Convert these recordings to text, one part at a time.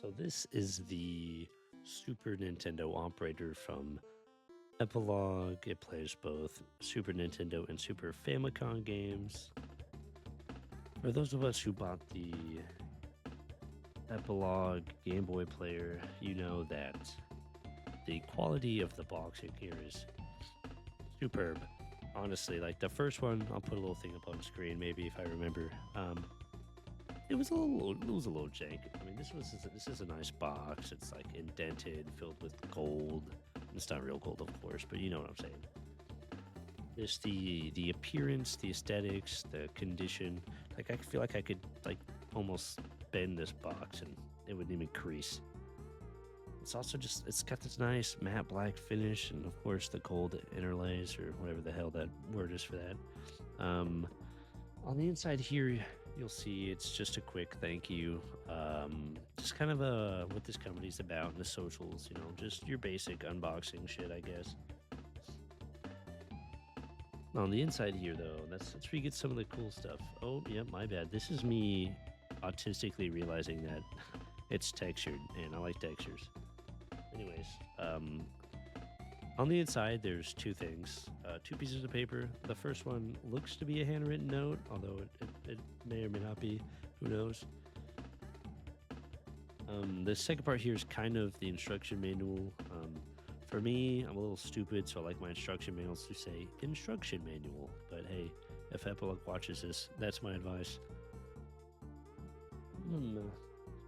So this is the Super Nintendo operator from Epilogue. It plays both Super Nintendo and Super Famicom games. For those of us who bought the Epilogue Game Boy player, you know that the quality of the boxing here is superb. Honestly, like the first one, I'll put a little thing up on screen, maybe if I remember. It was a little jank. I mean, this is a nice box. It's like indented, filled with gold. It's not real gold, of course, but you know what I'm saying. Just the appearance, the aesthetics, the condition. Like I feel like I could like almost bend this box and it wouldn't even crease. It's also just it's got this nice matte black finish, and of course the gold interlays or whatever the hell that word is for that. Um, on the inside here, you'll see it's just a quick thank you. Just kind of what this company's about and the socials, just your basic unboxing shit, I guess. On the inside here, though, that's where you get some of the cool stuff. Oh, yeah, my bad. This is me autistically realizing that it's textured, and I like textures. Anyways, on the inside, there's two things, two pieces of paper. The first one looks to be a handwritten note, although it may or may not be. Who knows? The second part here is kind of the instruction manual. For me, I'm a little stupid, so I like my instruction manuals to say instruction manual. But hey, if Epilogue watches this, that's my advice.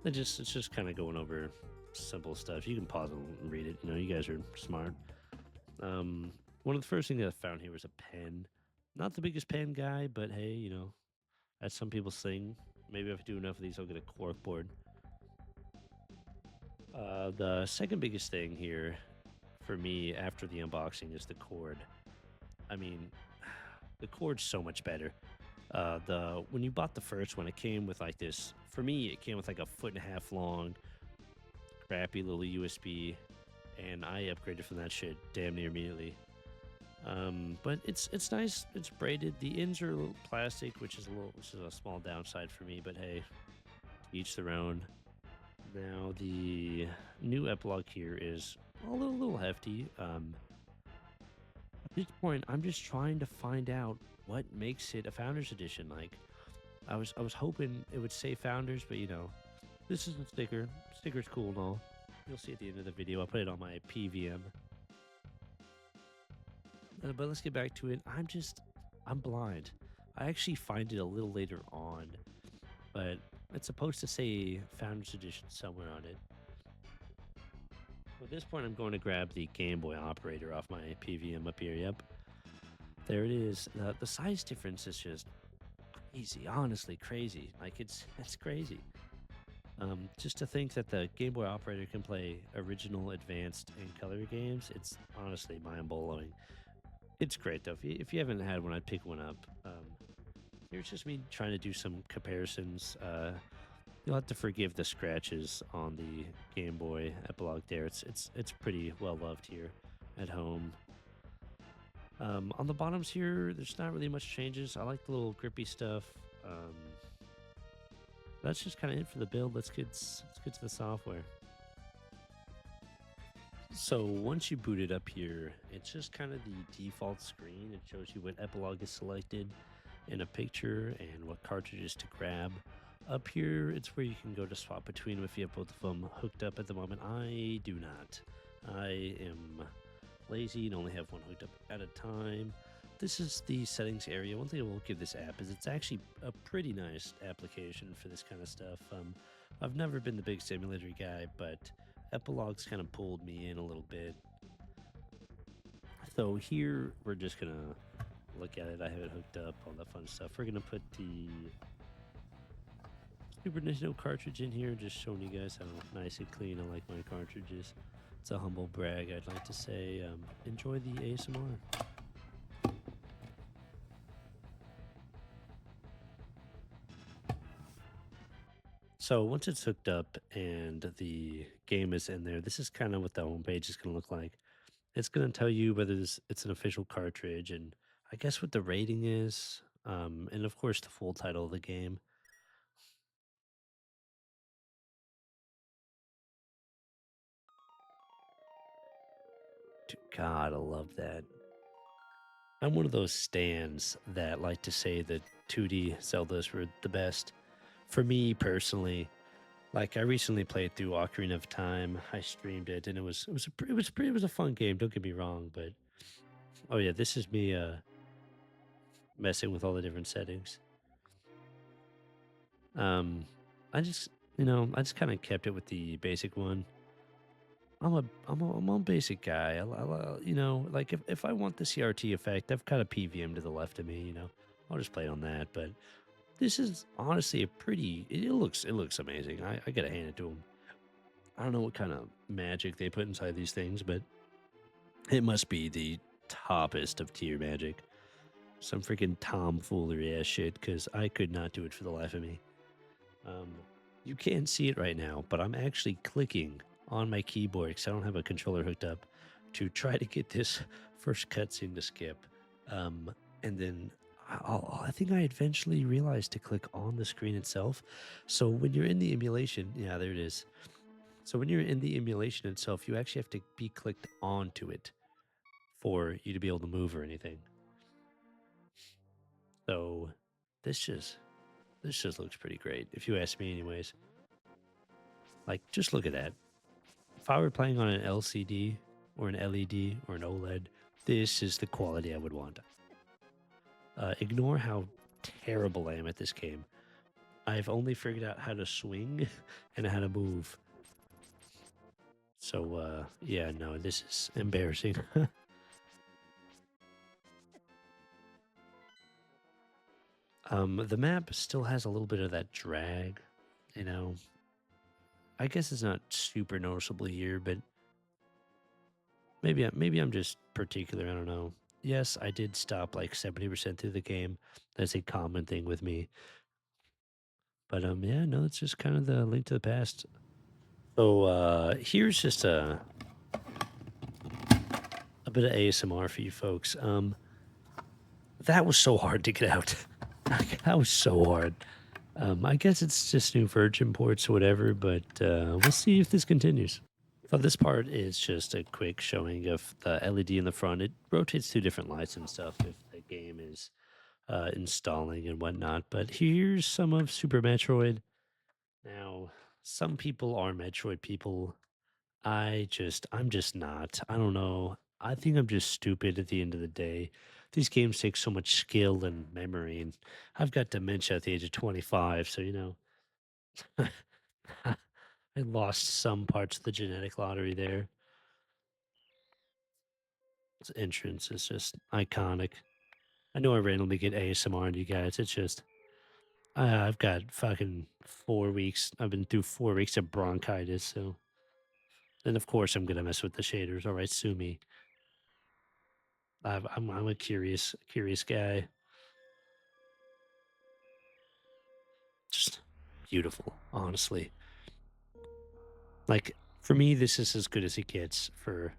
It's just kind of going over simple stuff. You can pause and read it. You guys are smart. One of the first things I found here was a pen. Not the biggest pen guy, but hey, that's some people's thing. Maybe if I do enough of these, I'll get a cork board. The second biggest thing here for me after the unboxing is the cord. I mean, the cord's so much better. The when you bought the first one, it came with like this. For me, it came with like a foot and a half long, crappy little USB, and I upgraded from that shit damn near immediately. But it's nice. It's braided. The ends are a little plastic, which is a small downside for me. But hey, each their own. Now the new epilogue here is a little hefty. At this point, I'm just trying to find out what makes it a Founders Edition. Like, I was hoping it would say Founders, but this is a sticker. Sticker's cool and all. You'll see at the end of the video. I'll put it on my PVM. But let's get back to it. I'm blind. I actually find it a little later on, but it's supposed to say Founders Edition somewhere on it. At this point, I'm going to grab the Game Boy operator off my PVM up here. Yep, there it is. The size difference is just crazy. Honestly, crazy. Like it's crazy. Just to think that the Game Boy operator can play original, advanced, and color games. It's honestly mind blowing. It's great though. If you haven't had one, I'd pick one up. Here's just me trying to do some comparisons. You'll have to forgive the scratches on the Game Boy Epilogue there. It's pretty well loved here at home. On the bottoms here, there's not really much changes. I like the little grippy stuff. That's just kind of it for the build. Let's get to the software. So once you boot it up here, it's just kind of the default screen. It shows you what epilogue is selected in a picture and what cartridges to grab. Up here, it's where you can go to swap between them if you have both of them hooked up at the moment. I do not. I am lazy and only have one hooked up at a time. This is the settings area. One thing I will give this app is it's actually a pretty nice application for this kind of stuff. I've never been the big simulator guy, but Epilogue's kind of pulled me in a little bit. So here we're just gonna look at it. I have it hooked up, all that fun stuff. We're gonna put the Super Nintendo cartridge in here, just showing you guys how nice and clean I like my cartridges. It's a humble brag, I'd like to say. Enjoy the ASMR. So once it's hooked up and the game is in there, this is kind of what the home page is going to look like. It's going to tell you whether it's an official cartridge and I guess what the rating is, and of course the full title of the game. God, I love that. I'm one of those stands that like to say that 2D Zeldas were the best. For me personally, like I recently played through Ocarina of Time. I streamed it, and it was a fun game. Don't get me wrong, but oh yeah, this is me messing with all the different settings. Um, I just I just kind of kept it with the basic one. I'm a basic guy. Like if I want the CRT effect, I've got a PVM to the left of me. I'll just play on that. But this is honestly a pretty. It looks amazing. I gotta hand it to them. I don't know what kind of magic they put inside these things, but it must be the toppest of tier magic. Some freaking tomfoolery ass shit, because I could not do it for the life of me. Um, you can't see it right now, but I'm actually clicking on my keyboard because I don't have a controller hooked up to try to get this first cutscene to skip. And then I think I eventually realized to click on the screen itself. So when you're in the emulation, yeah, there it is. So when you're in the emulation itself, you actually have to be clicked onto it for you to be able to move or anything. So this just this just looks pretty great, if you ask me, anyways. Like, just look at that. If I were playing on an LCD or an LED or an OLED, this is the quality I would want. Ignore how terrible I am at this game. I've only figured out how to swing and how to move. So, yeah, no, this is embarrassing. The map still has a little bit of that drag, you know. I guess it's not super noticeable here, but maybe I'm just particular. I don't know. Yes, I did stop like 70% through the game. That's a common thing with me. But yeah, no, it's just kind of the link to the past. So here's just a bit of ASMR for you folks. That was so hard to get out. That was so hard. I guess it's just new Virgin ports or whatever, but we'll see if this continues. So this part is just a quick showing of the LED in the front. It rotates through different lights and stuff if the game is installing and whatnot. But here's some of Super Metroid. Now, some people are Metroid people. I'm just not. I don't know. I think I'm just stupid at the end of the day. These games take so much skill and memory, and I've got dementia at the age of 25, so I lost some parts of the genetic lottery there. This entrance is just iconic. I know I randomly get ASMR on you guys. It's just I've got fucking 4 weeks. I've been through 4 weeks of bronchitis, so then of course I'm gonna mess with the shaders. All right, sue me. I'm a curious guy. Just beautiful, honestly. Like for me, this is as good as it gets for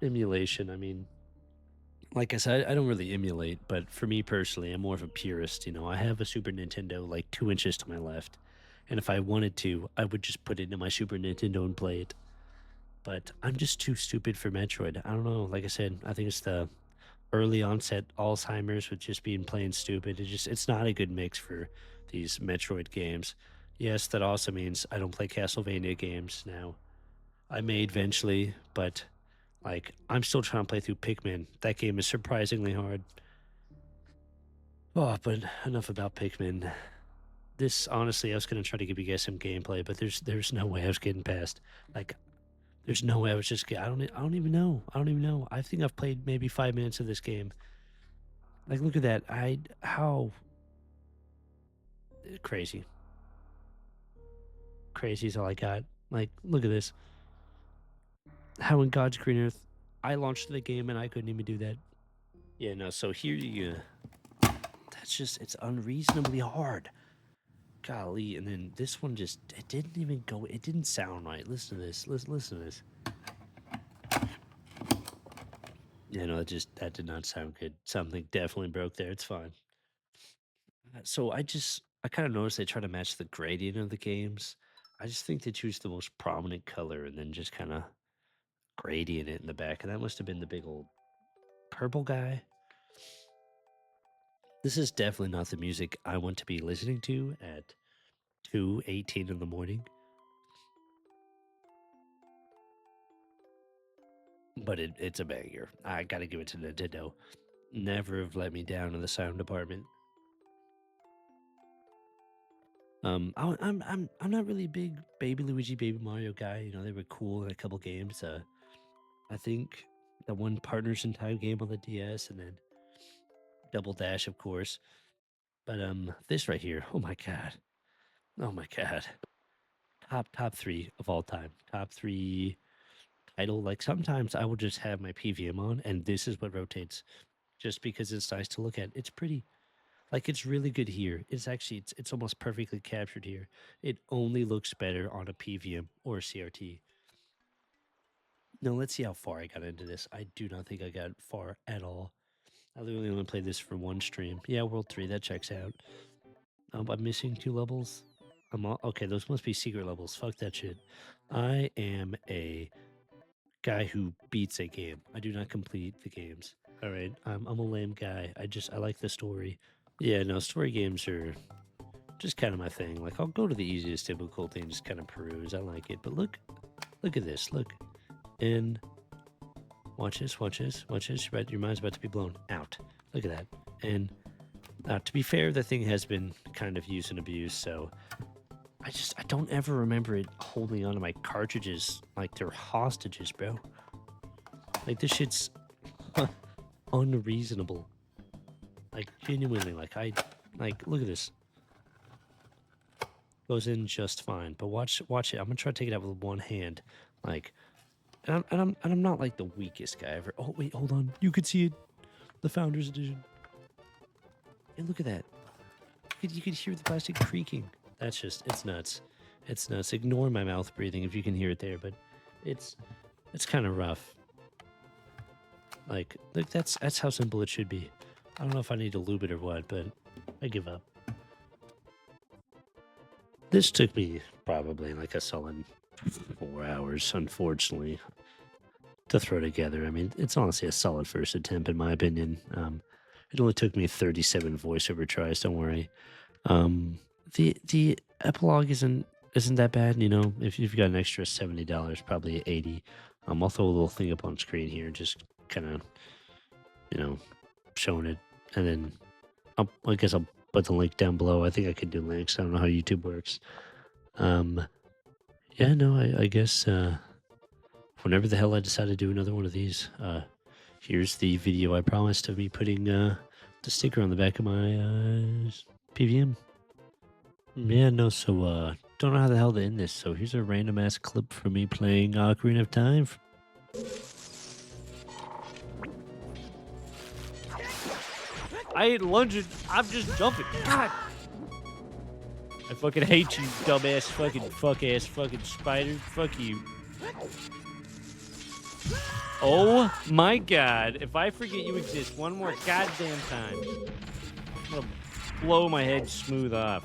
emulation. I mean, like I said, I don't really emulate, but for me personally, I'm more of a purist. I have a Super Nintendo like 2 inches to my left, and if I wanted to, I would just put it in my Super Nintendo and play it. But I'm just too stupid for Metroid. I don't know. Like I said, I think it's the early onset Alzheimer's with just being plain stupid. It's not a good mix for these Metroid games. Yes, that also means I don't play Castlevania games now. I may eventually, but like I'm still trying to play through Pikmin. That game is surprisingly hard. Oh, but enough about Pikmin. This honestly, I was gonna try to give you guys some gameplay, but there's no way I was getting past. Like, there's no way I was just. I don't even know. I don't even know. I think I've played maybe 5 minutes of this game. Like, look at that. How crazy. Crazy is all I got. Like, look at this. How in God's green earth I launched the game and I couldn't even do that. Yeah, no. So here you. That's just it's unreasonably hard. Golly, and then this one just it didn't even go. It didn't sound right. Listen to this. Listen to this. Yeah, no, that did not sound good. Something definitely broke there. It's fine. So I kind of noticed they try to match the gradient of the games. I just think they choose the most prominent color and then just kind of gradient in the back, and that must have been the big old purple guy. This is definitely not the music I want to be listening to at 2:18 in the morning. But it's a banger. I gotta give it to Nintendo. Never have let me down in the sound department. I'm not really a big Baby Luigi, Baby Mario guy. You know, they were cool in a couple games. I think the one Partners in Time game on the DS, and then Double Dash, of course. But this right here, oh my god, top three of all time, top three title. Like sometimes I will just have my PVM on, and this is what rotates, just because it's nice to look at. It's pretty. Like it's really good here. It's actually it's almost perfectly captured here. It only looks better on a PVM or a CRT. Now let's see how far I got into this. I do not think I got far at all. I literally only played this for one stream. Yeah, World 3, that checks out. I'm missing 2 levels. Okay, those must be secret levels. Fuck that shit. I am a guy who beats a game. I do not complete the games. All right, I'm a lame guy. I like the story. Yeah, no, story games are just kind of my thing. Like I'll go to the easiest typical thing, just kind of peruse. I like it. But look at this. Look, and watch this. Your mind's about to be blown out. Look at that. And to be fair, the thing has been kind of used and abused, so I don't ever remember it holding onto my cartridges like they're hostages, bro. Like this shit's unreasonable. Like genuinely, like look at this. Goes in just fine, but watch it. I'm gonna try to take it out with one hand, like, and I'm not like the weakest guy ever. Oh wait, hold on, you could see it, the Founders Edition. And look at that. You could hear the plastic creaking. That's just, it's nuts. It's nuts. Ignore my mouth breathing if you can hear it there, but it's kind of rough. Like that's how simple it should be. I don't know if I need to lube it or what, but I give up. This took me probably like a solid 4 hours, unfortunately, to throw together. I mean, it's honestly a solid first attempt, in my opinion. It only took me 37 voiceover tries. Don't worry. The epilogue isn't that bad. You know, if you've got an extra $70, probably 80. I'll throw a little thing up on screen here, just kind of, you know, showing it, and then I guess I'll put the link down below. I think I could do links. I don't know how YouTube works. Yeah, no, I guess whenever the hell I decide to do another one of these, here's the video I promised of me putting the sticker on the back of my PVM. Yeah, no, so don't know how the hell to end this, so here's a random ass clip from me playing Ocarina of Time. I ain't lunging, I'm just jumping. God! I fucking hate you, dumbass fucking spider. Fuck you. Oh my god, if I forget you exist one more goddamn time, I'm gonna blow my head smooth off.